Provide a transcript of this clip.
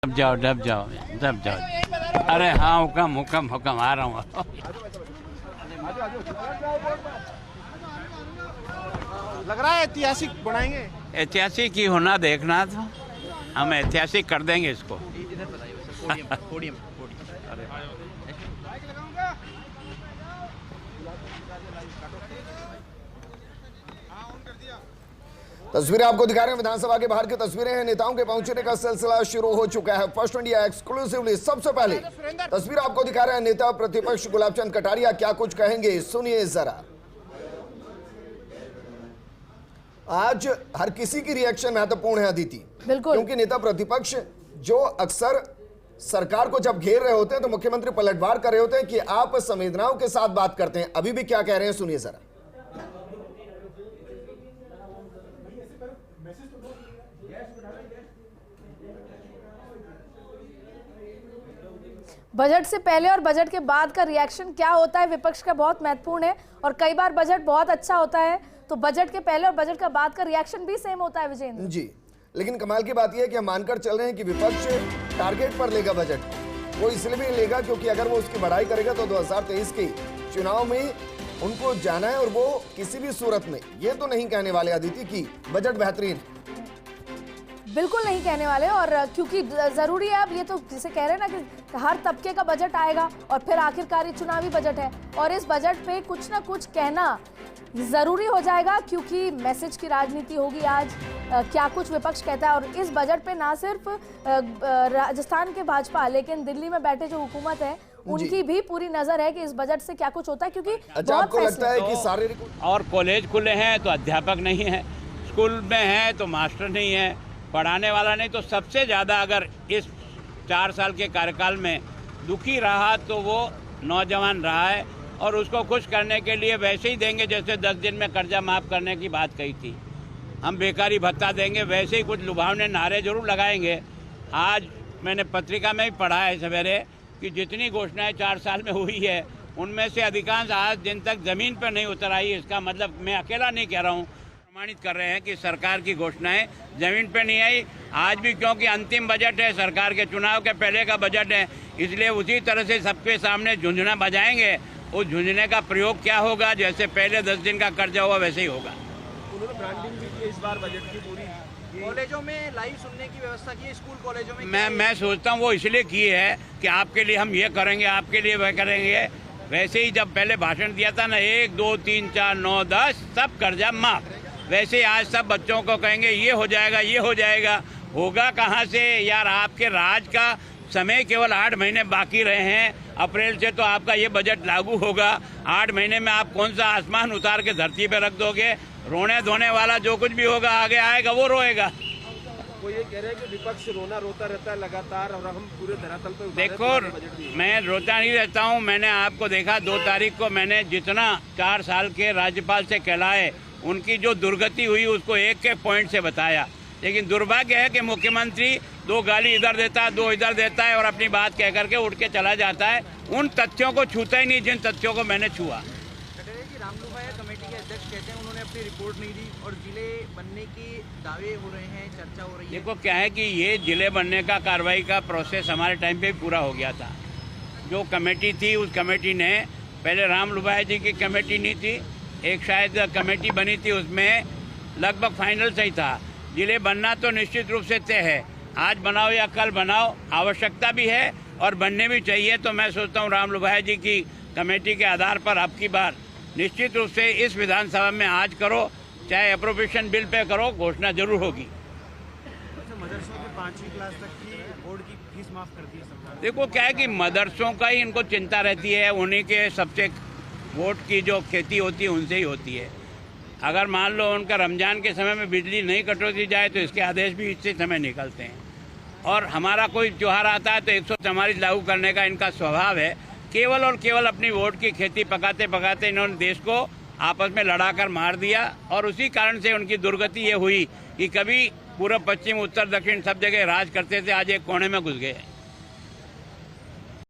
Dub जाओ। अरे हाँ, हुक्म आ रहा हूँ। लग रहा है ऐतिहासिक बनाएंगे। ऐतिहासिक ही होना देखना, तो हम ऐतिहासिक कर देंगे इसको। पोडियम। तस्वीरें आपको दिखा रहे हैं, विधानसभा के बाहर की तस्वीरें हैं। नेताओं के पहुंचने का सिलसिला शुरू हो चुका है। फर्स्ट इंडिया एक्सक्लूसिवली सबसे पहले तस्वीर आपको दिखा रहे हैं। नेता प्रतिपक्ष गुलाब चंद कटारिया क्या कुछ कहेंगे, सुनिए जरा। आज हर किसी की रिएक्शन महत्वपूर्ण है अदिति, बिल्कुल, क्योंकि नेता प्रतिपक्ष जो अक्सर सरकार को जब घेर रहे होते हैं तो मुख्यमंत्री पलटवार कर रहे होते हैं कि आप संवेदनाओं के साथ बात करते हैं। अभी भी क्या कह रहे हैं, सुनिए जरा। बजट से पहले और बजट के बाद का रिएक्शन क्या होता है विपक्ष का बहुत महत्वपूर्ण है। और कई बार बजट बहुत अच्छा होता है तो बजट के पहले और बजट का बाद का रिएक्शन भी सेम होता है विजेंद्र जी। लेकिन कमाल की बात यह है कि हम मानकर चल रहे हैं कि विपक्ष टारगेट पर लेगा बजट। वो इसलिए भी लेगा क्योंकि अगर वो उसकी बढ़ाई करेगा तो 2023 के चुनाव में उनको जाना है, और वो किसी भी सूरत में ये तो नहीं कहने वाले अदिति की बजट बेहतरीन, बिल्कुल नहीं कहने वाले। और क्योंकि जरूरी है, अब ये तो जिसे कह रहे हैं ना कि हर तबके का बजट आएगा और फिर आखिरकार ये चुनावी बजट है और इस बजट पे कुछ ना कुछ कहना जरूरी हो जाएगा, क्योंकि मैसेज की राजनीति होगी आज। क्या कुछ विपक्ष कहता है। और इस बजट पे ना सिर्फ राजस्थान के भाजपा, लेकिन दिल्ली में बैठे जो हुकूमत है उनकी भी पूरी नजर है कि इस बजट से क्या कुछ होता है। क्योंकि अच्छा, आपको लगता है कि शारीरिक और कॉलेज खुले हैं तो अध्यापक नहीं है, स्कूल में है तो मास्टर नहीं है, पढ़ाने वाला नहीं। तो सबसे ज़्यादा अगर इस 4 साल के कार्यकाल में दुखी रहा तो वो नौजवान रहा है। और उसको खुश करने के लिए वैसे ही देंगे जैसे 10 दिन में कर्जा माफ़ करने की बात कही थी। हम बेकारी भत्ता देंगे, वैसे ही कुछ लुभावने नारे जरूर लगाएंगे। आज मैंने पत्रिका में भी पढ़ा है सवेरे कि जितनी घोषणाएं 4 साल में हुई है उनमें से अधिकांश आज दिन तक ज़मीन पर नहीं उतर आई। इसका मतलब मैं अकेला नहीं कह रहा हूँ, प्रमाणित कर रहे हैं कि सरकार की घोषणाएं जमीन पे नहीं आई आज भी, क्योंकि अंतिम बजट है, सरकार के चुनाव के पहले का बजट है। इसलिए उसी तरह से सबके सामने झुंझुना बजाएंगे। उस झुंझुने का प्रयोग क्या होगा, जैसे पहले 10 दिन का कर्जा हुआ वैसे ही होगा। उन्होंने ब्रांडिंग भी की इस बार बजट की पूरी। कॉलेजों में लाइव सुनने की व्यवस्था की है, स्कूल कॉलेजों में। मैं सोचता हूँ वो इसलिए की है कि आपके लिए हम ये करेंगे, आपके लिए वह करेंगे। वैसे ही जब पहले भाषण दिया था ना, 1 2 3 4 9 10 सब कर्जा माफ, वैसे ही आज सब बच्चों को कहेंगे ये हो जाएगा, ये हो जाएगा। होगा कहाँ से यार, आपके राज का समय केवल 8 महीने बाकी रहे हैं। अप्रैल से तो आपका ये बजट लागू होगा। 8 महीने में आप कौन सा आसमान उतार के धरती पे रख दोगे। रोने धोने वाला जो कुछ भी होगा आगे आएगा वो रोएगा। वो ये कह रहे हैं कि विपक्ष रोना रोता रहता है लगातार और हम पूरे धरातल पे देखो, मैं रोता नहीं रहता हूँ। मैंने आपको देखा 2 तारीख को मैंने जितना 4 साल के राज्यपाल से कहलाए उनकी जो दुर्गति हुई उसको एक के पॉइंट से बताया। लेकिन दुर्भाग्य है कि मुख्यमंत्री 2 गाली इधर देता है, 2 इधर देता है और अपनी बात कह करके उठ के चला जाता है। उन तथ्यों को छूता ही नहीं जिन तथ्यों को मैंने छुआ। रामलुभाया कमेटी के अध्यक्ष कहते हैं उन्होंने अपनी रिपोर्ट नहीं दी और जिले बनने के दावे हो रहे हैं, चर्चा हो रही है। देखो क्या है कि ये जिले बनने का कार्रवाई का प्रोसेस हमारे टाइम पे पूरा हो गया था। जो कमेटी थी उस कमेटी ने, पहले रामलुभाया जी की कमेटी नहीं थी, एक शायद कमेटी बनी थी, उसमें लगभग फाइनल सही था। जिले बनना तो निश्चित रूप से तय है, आज बनाओ या कल बनाओ, आवश्यकता भी है और बनने भी चाहिए। तो मैं सोचता हूँ रामलुभाया जी की कमेटी के आधार पर अब की बार निश्चित रूप से इस विधानसभा में आज करो, चाहे अप्रोप्रिएशन बिल पे करो, घोषणा जरूर होगी। मदरसों के 5वीं क्लास तक की बोर्ड की फीस माफ कर दी है सरकार। देखो क्या है कि मदरसों का ही इनको चिंता रहती है, उन्हीं के सबसे वोट की जो खेती होती है उनसे ही होती है। अगर मान लो उनका रमजान के समय में बिजली नहीं कटौती जाए तो इसके आदेश भी इसी समय निकलते हैं। और हमारा कोई त्यौहार आता है तो 144 लागू करने का इनका स्वभाव है। केवल और केवल अपनी वोट की खेती पकाते पकाते इन्होंने देश को आपस में लड़ाकर मार दिया। और उसी कारण से उनकी दुर्गति ये हुई कि कभी पूर्व पश्चिम उत्तर दक्षिण सब जगह राज करते थे, आज एक कोने में घुस गए।